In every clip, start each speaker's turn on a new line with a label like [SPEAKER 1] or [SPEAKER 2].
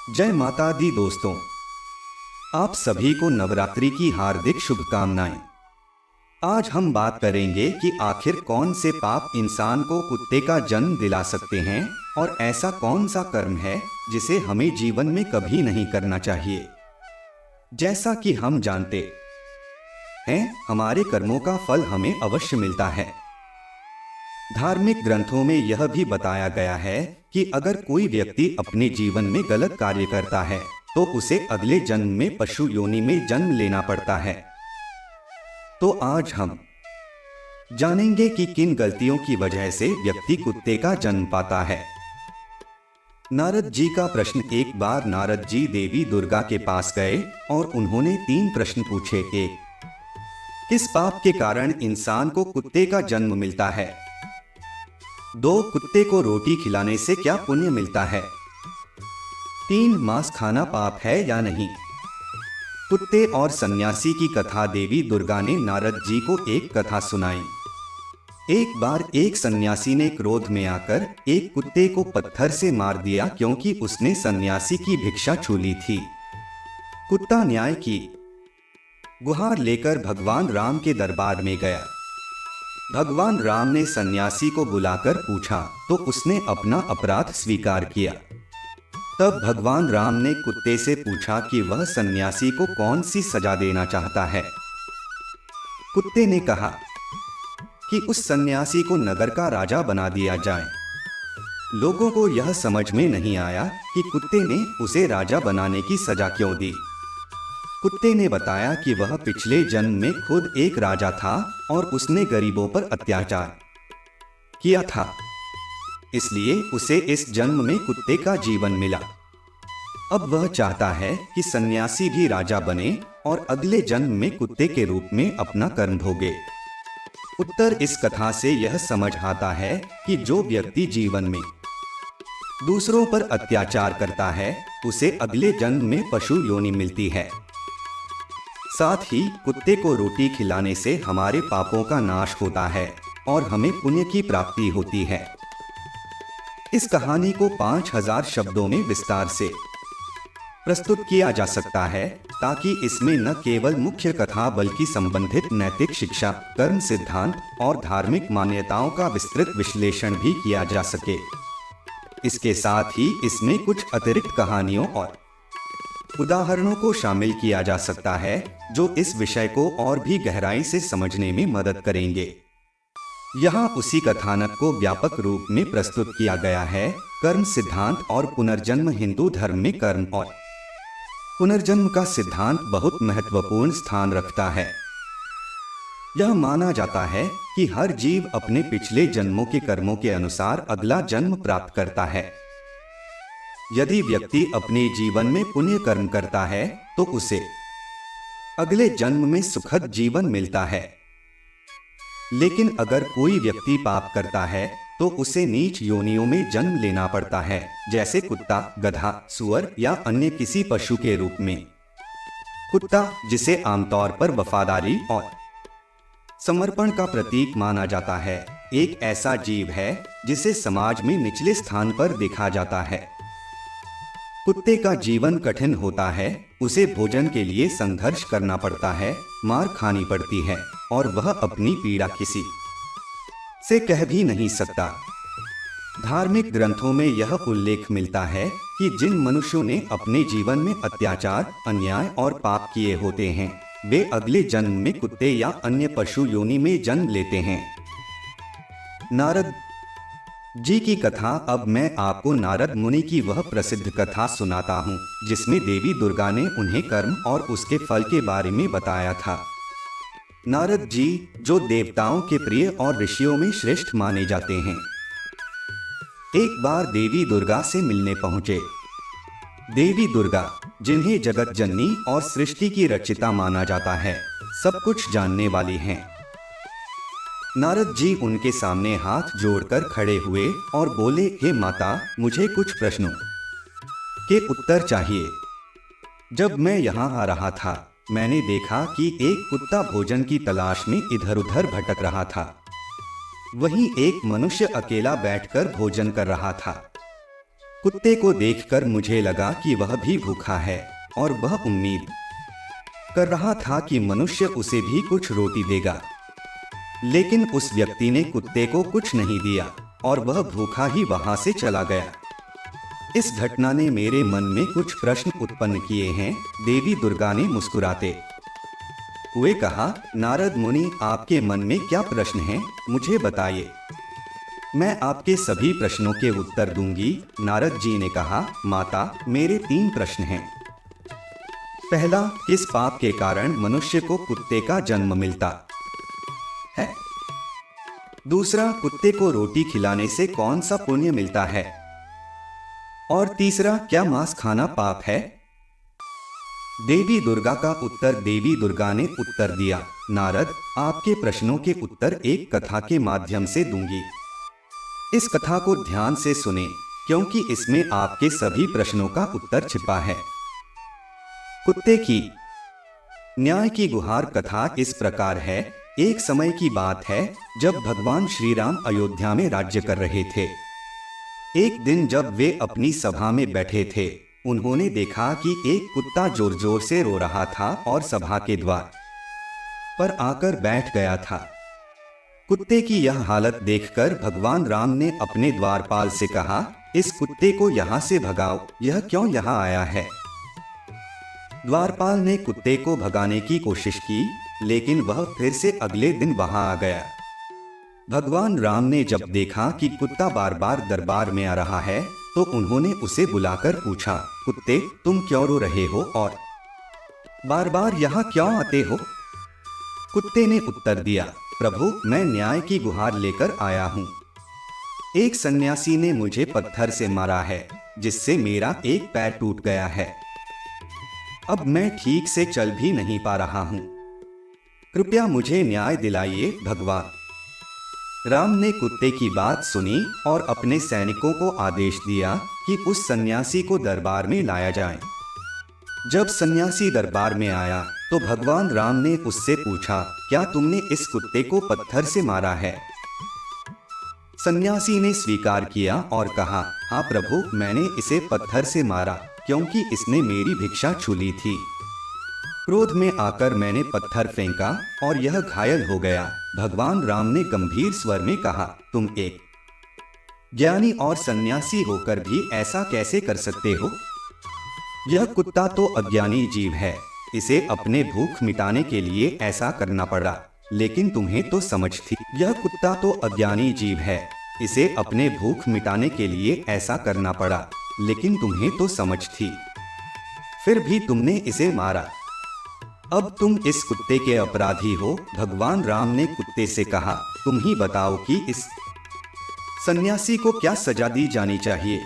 [SPEAKER 1] जय माता दी दोस्तों, आप सभी को नवरात्रि की हार्दिक शुभकामनाएं। आज हम बात करेंगे कि आखिर कौन से पाप इंसान को कुत्ते का जन्म दिला सकते हैं और ऐसा कौन सा कर्म है जिसे हमें जीवन में कभी नहीं करना चाहिए। जैसा कि हम जानते हैं, हमारे कर्मों का फल हमें अवश्य मिलता है। धार्मिक ग्रंथों में यह भी बताया गया है कि अगर कोई व्यक्ति अपने जीवन में गलत कार्य करता है तो उसे अगले जन्म में पशु योनि में जन्म लेना पड़ता है। तो आज हम जानेंगे कि किन गलतियों की वजह से व्यक्ति कुत्ते का जन्म पाता है। नारद जी का प्रश्न। एक बार नारद जी देवी दुर्गा के पास गए और उन्होंने 3 प्रश्न पूछे। 1. किस पाप के कारण इंसान को कुत्ते का जन्म मिलता है? 2. कुत्ते को रोटी खिलाने से क्या पुण्य मिलता है? 3. मांस खाना पाप है या नहीं? कुत्ते और सन्यासी की कथा। देवी दुर्गा ने नारद जी को एक कथा सुनाई। एक बार एक सन्यासी ने क्रोध में आकर एक कुत्ते को पत्थर से मार दिया क्योंकि उसने सन्यासी की भिक्षा छू ली थी। कुत्ता न्याय की गुहार लेकर भगवान राम के दरबार में गया। भगवान राम ने सन्यासी को बुलाकर पूछा तो उसने अपना अपराध स्वीकार किया। तब भगवान राम ने कुत्ते से पूछा कि वह सन्यासी को कौन सी सजा देना चाहता है। कुत्ते ने कहा कि उस सन्यासी को नगर का राजा बना दिया जाए। लोगों को यह समझ में नहीं आया कि कुत्ते ने उसे राजा बनाने की सजा क्यों दी। कुत्ते ने बताया कि वह पिछले जन्म में खुद एक राजा था और उसने गरीबों पर अत्याचार किया था, इसलिए उसे इस जन्म में कुत्ते का जीवन मिला। अब वह चाहता है कि सन्यासी भी राजा बने और अगले जन्म में कुत्ते के रूप में अपना कर्म भोगे। उत्तर। इस कथा से यह समझ आता है कि जो व्यक्ति जीवन में दूसरों पर अत्याचार करता है उसे अगले जन्म में पशु योनि मिलती है। साथ ही कुत्ते को रोटी खिलाने से हमारे पापों का नाश होता है और हमें पुण्य की प्राप्ति होती है। इस कहानी को 5000 शब्दों में विस्तार से प्रस्तुत किया जा सकता है ताकि इसमें न केवल मुख्य कथा बल्कि संबंधित नैतिक शिक्षा, कर्म सिद्धांत और धार्मिक मान्यताओं का विस्तृत विश्लेषण भी किया जा सके। इसके साथ ही इसमें कुछ अतिरिक्त कहानियों और उदाहरणों को शामिल किया जा सकता है जो इस विषय को और भी गहराई से समझने में मदद करेंगे। यहाँ उसी कथानक को व्यापक रूप में प्रस्तुत किया गया है। कर्म सिद्धांत और पुनर्जन्म। हिंदू धर्म में कर्म और पुनर्जन्म का सिद्धांत बहुत महत्वपूर्ण स्थान रखता है। यह माना जाता है कि हर जीव अपने पिछले जन्मों के कर्मों के अनुसार अगला जन्म प्राप्त करता है। यदि व्यक्ति अपने जीवन में पुण्य कर्म करता है तो उसे अगले जन्म में सुखद जीवन मिलता है। लेकिन अगर कोई व्यक्ति पाप करता है तो उसे नीच योनियों में जन्म लेना पड़ता है, जैसे कुत्ता, गधा, सुअर या अन्य किसी पशु के रूप में। कुत्ता, जिसे आमतौर पर वफादारी और समर्पण का प्रतीक माना जाता है, एक ऐसा जीव है जिसे समाज में निचले स्थान पर देखा जाता है। कुत्ते का जीवन कठिन होता है, उसे भोजन के लिए संघर्ष करना पड़ता है, मार खानी पड़ती है और वह अपनी पीड़ा किसी से कह भी नहीं सकता। धार्मिक ग्रंथों में यह उल्लेख मिलता है कि जिन मनुष्यों ने अपने जीवन में अत्याचार, अन्याय और पाप किए होते हैं वे अगले जन्म में कुत्ते या अन्य पशु योनि में जन्म लेते हैं। नारद जी की कथा। अब मैं आपको नारद मुनि की वह प्रसिद्ध कथा सुनाता हूँ जिसमें देवी दुर्गा ने उन्हें कर्म और उसके फल के बारे में बताया था। नारद जी, जो देवताओं के प्रिय और ऋषियों में श्रेष्ठ माने जाते हैं, एक बार देवी दुर्गा से मिलने पहुंचे। देवी दुर्गा, जिन्हें जगत जननी और सृष्टि की रचिता माना जाता है, सब कुछ जानने वाली हैं। नारद जी उनके सामने हाथ जोड़कर खड़े हुए और बोले, हे माता, मुझे कुछ प्रश्नों के उत्तर चाहिए। जब मैं यहाँ आ रहा था मैंने देखा कि एक कुत्ता भोजन की तलाश में इधर उधर भटक रहा था। वहीं एक मनुष्य अकेला बैठकर भोजन कर रहा था। कुत्ते को देखकर मुझे लगा कि वह भी भूखा है और वह उम्मीद कर रहा था कि मनुष्य उसे भी कुछ रोटी देगा। लेकिन उस व्यक्ति ने कुत्ते को कुछ नहीं दिया और वह भूखा ही वहां से चला गया। इस घटना ने मेरे मन में कुछ प्रश्न उत्पन्न किए हैं। देवी दुर्गा ने मुस्कुराते हुए कहा, नारद मुनि, आपके मन में क्या प्रश्न हैं? मुझे बताइए, मैं आपके सभी प्रश्नों के उत्तर दूंगी। नारद जी ने कहा, माता, मेरे 3 प्रश्न हैं। पहला, किस पाप के कारण मनुष्य को कुत्ते का जन्म मिलता है? दूसरा, कुत्ते को रोटी खिलाने से कौन सा पुण्य मिलता है? और तीसरा, क्या मांस खाना पाप है? देवी दुर्गा का उत्तर। देवी दुर्गा ने उत्तर दिया, नारद, आपके प्रश्नों के उत्तर एक कथा के माध्यम से दूंगी। इस कथा को ध्यान से सुने, क्योंकि इसमें आपके सभी प्रश्नों का उत्तर छिपा है। कुत्ते की न्याय की गुहार कथा इस प्रकार है। एक समय की बात है जब भगवान श्री राम अयोध्या में राज्य कर रहे थे। एक दिन जब वे अपनी सभा में बैठे थे, उन्होंने देखा कि एक कुत्ता जोर जोर से रो रहा था और सभा के द्वार पर आकर बैठ गया था। कुत्ते की यह हालत देखकर भगवान राम ने अपने द्वारपाल से कहा, इस कुत्ते को यहाँ से भगाओ, यह क्यों यहाँ आया है? द्वारपाल ने कुत्ते को भगाने की कोशिश की, लेकिन वह फिर से अगले दिन वहां आ गया। भगवान राम ने जब देखा कि कुत्ता बार बार दरबार में आ रहा है, तो उन्होंने उसे बुलाकर पूछा, कुत्ते, तुम क्यों रो रहे हो और बार बार यहाँ क्यों आते हो? कुत्ते ने उत्तर दिया, प्रभु, मैं न्याय की गुहार लेकर आया हूँ। एक सन्यासी ने मुझे पत्थर से मारा है, जिससे मेरा एक पैर टूट गया है। अब मैं ठीक से चल भी नहीं पा रहा हूँ। कृपया मुझे न्याय दिलाइए भगवान। राम ने कुत्ते की बात सुनी और अपने सैनिकों को आदेश दिया कि उस सन्यासी को दरबार में लाया जाए। जब सन्यासी दरबार में आया तो भगवान राम ने उससे पूछा, क्या तुमने इस कुत्ते को पत्थर से मारा है? सन्यासी ने स्वीकार किया और कहा, हाँ प्रभु, मैंने इसे पत्थर से मारा क्योंकि इसने मेरी भिक्षा छू ली थी। क्रोध में आकर मैंने पत्थर फेंका और यह घायल हो गया। भगवान राम ने गंभीर स्वर में कहा, तुम एक ज्ञानी और सन्यासी होकर भी ऐसा कैसे कर सकते हो? यह कुत्ता तो अज्ञानी जीव है, इसे अपने भूख मिटाने के लिए ऐसा करना पड़ा, लेकिन तुम्हें तो समझ थी। यह कुत्ता तो अज्ञानी जीव है, इसे अपने भूख मिटाने के लिए ऐसा करना पड़ा, लेकिन तुम्हें तो समझ थी, फिर भी तुमने इसे मारा। अब तुम इस कुत्ते के अपराधी हो। भगवान राम ने कुत्ते से कहा, तुम ही बताओ कि इस सन्यासी को क्या सजा दी जानी चाहिए?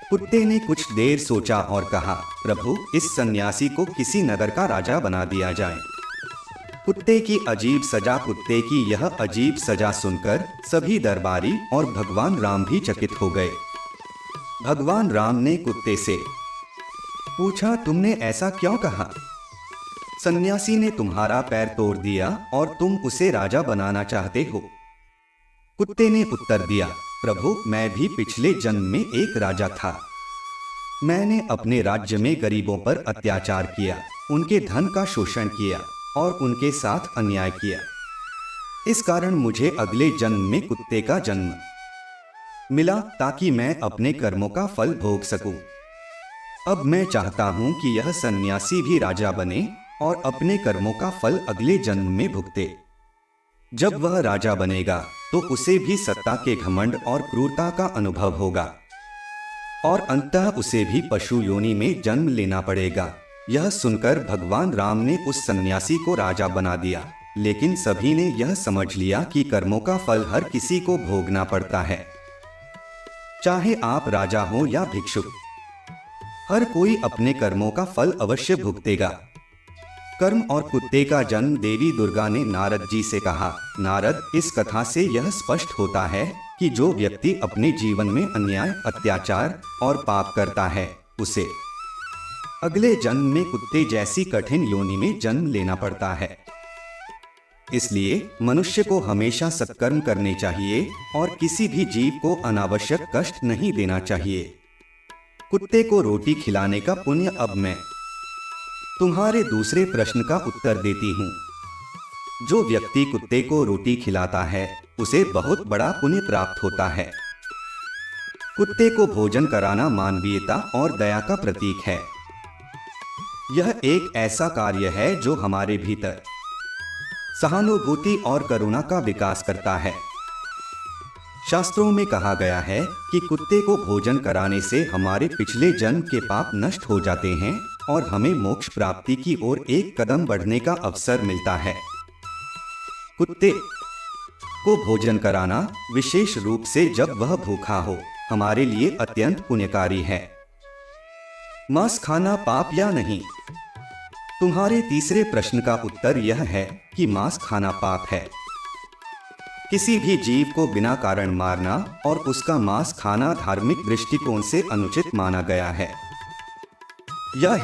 [SPEAKER 1] कुत्ते ने कुछ देर सोचा और कहा, प्रभु, इस सन्यासी को किसी नगर का राजा बना दिया जाए। कुत्ते की अजीब सजा। कुत्ते की यह अजीब सजा सुनकर सभी दरबारी और भगवान राम भी चकित हो गए। भगवान राम ने कुत्ते से पूछा, तुमने ऐसा क्यों कहा? सन्यासी ने तुम्हारा पैर तोड़ दिया और तुम उसे राजा बनाना चाहते हो। कुत्ते ने उत्तर दिया, प्रभु, मैं भी पिछले जन्म में एक राजा था। मैंने अपने राज्य में गरीबों पर अत्याचार किया, उनके धन का शोषण किया और उनके साथ अन्याय किया। इस कारण मुझे अगले जन्म में कुत्ते का जन्म मिला, ताकि मैं अपने कर्मों का फल भोग सकूं। अब मैं चाहता हूं कि यह सन्यासी भी राजा बने और अपने कर्मों का फल अगले जन्म में भुगते। जब वह राजा बनेगा तो उसे भी सत्ता के घमंड और क्रूरता का अनुभव होगा और अंततः उसे भी पशु योनि में जन्म लेना पड़ेगा। यह सुनकर भगवान राम ने उस सन्यासी को राजा बना दिया, लेकिन सभी ने यह समझ लिया कि कर्मों का फल हर किसी को भोगना पड़ता है, चाहे आप राजा हो या भिक्षुक। हर कोई अपने कर्मों का फल अवश्य भुगतेगा। कर्म और कुत्ते का जन्म। देवी दुर्गा ने नारद जी से कहा, नारद, इस कथा से यह स्पष्ट होता है कि जो व्यक्ति अपने जीवन में अन्याय, अत्याचार और पाप करता है, उसे अगले जन्म में कुत्ते जैसी कठिन योनि में जन्म लेना पड़ता है। इसलिए मनुष्य को हमेशा सत्कर्म करने चाहिए और किसी भी जीव को अनावश्यक कष्ट नहीं देना चाहिए। कुत्ते को रोटी खिलाने का पुण्य। अब मैं तुम्हारे दूसरे प्रश्न का उत्तर देती हूँ। जो व्यक्ति कुत्ते को रोटी खिलाता है उसे बहुत बड़ा पुण्य प्राप्त होता है। कुत्ते को भोजन कराना मानवीयता और दया का प्रतीक है। यह एक ऐसा कार्य है जो हमारे भीतर सहानुभूति और करुणा का विकास करता है। शास्त्रों में कहा गया है कि कुत्ते को भोजन कराने से हमारे पिछले जन्म के पाप नष्ट हो जाते हैं और हमें मोक्ष प्राप्ति की ओर एक कदम बढ़ने का अवसर मिलता है। कुत्ते को भोजन कराना, विशेष रूप से जब वह भूखा हो, हमारे लिए अत्यंत पुण्यकारी है। मांस खाना पाप या नहीं? तुम्हारे तीसरे प्रश्न का उत्तर यह है कि मांस खाना पाप है। किसी भी जीव को बिना कारण मारना और उसका मांस खाना धार्मिक दृष्टिकोण से अनुचित माना गया है। यह